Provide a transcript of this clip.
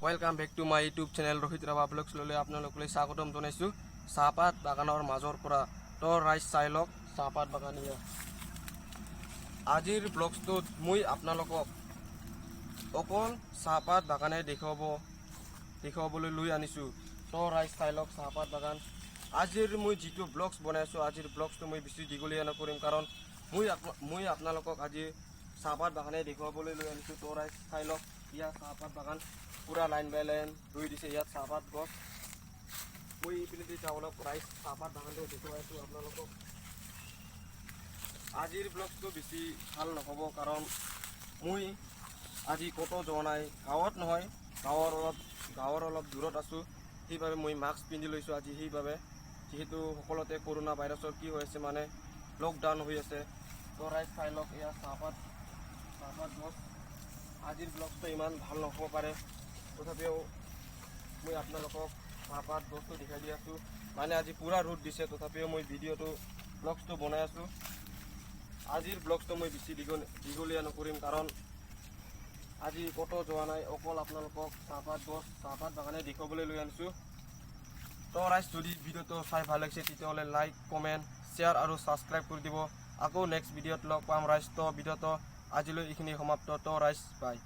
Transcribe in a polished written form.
Welcome back to my YouTube channel Rohit Rabha vlogs लले आपनालोकले स्वागतम जनाइछु चाहपात बागाনৰ মাজৰ পৰা তো ৰাইজ চাই লওক চাহপাত বাগানীয়া আজিৰ ব্লগটোত মই আপোনালোকক অকল চাহপাত বাগানে দেখাবলৈ লৈ আনিছো তো ৰাইজ চাই লওক চাহপাত বাগান আজিৰ মই যেটো ব্লগছ বনাইছো আজিৰ ব্লগটো মই বেছি দীঘলীয়া নকৰিম কাৰণ মই আপোনালোকক আজি চাহপাত বাগানে দেখাবলৈ লৈ আনিছো তো ৰাইজ চাই লওক ইয়া চাহপাত বাগান पूरा लाइन बाय लाइन रुई दिसे इतना चाहपात गस मैं इपिने चावल राइस चाहपात बागान देखुवाइছো आपनालोকক आजिर ब्लगটো बेसि ভাল নহব कारण মই আজি কত যোৱা নাই গাঁৱত নহয় গাঁৱৰ অলপ দূৰত আছো সেইভাবে মই মাস্ক পিন্ধি লৈছো আজি সেইভাবে যেহেতু সকলোতে কৰোনা ভাইৰাছৰ কি হৈ আছে মানে লকডাউন হৈ আছে তো ৰাইজ চাই লওক ইয়া চাহপাত গছ আজিৰ ব্লগটো ইমান ভাল নহব পাৰে তথাপিও মই আপোনালোকক চাহপাত গছটো দেখাই দি আছো মানে আজি পুৰা ৰ'দ দিছে তথাপিও মই ভিডিঅ'টো ব্লগটো বনাই আছো আজিৰ ব্লগটো মই বেছি দীঘলীয়া নকৰিম কাৰণ আজি কত যোৱা নাই অকল আপোনালোকক চাহপাত বাগানে দেখাবলৈ লৈ আনিছো তো ৰাইজ যদি ভিডিঅ'টো চাই ভাল লাগিছে তেতিয়াহ'লে লাইক কমেণ্ট শ্বেয়াৰ আৰু ছাবস্ক্ৰাইব কৰি দিব আকৌ নেক্সট ভিডিঅ'ত লগ পাম ৰাইজ তো ভিডিঅ'টো আজিলৈ এইখিনি সমাপ্ত তো ৰাইজ বাই।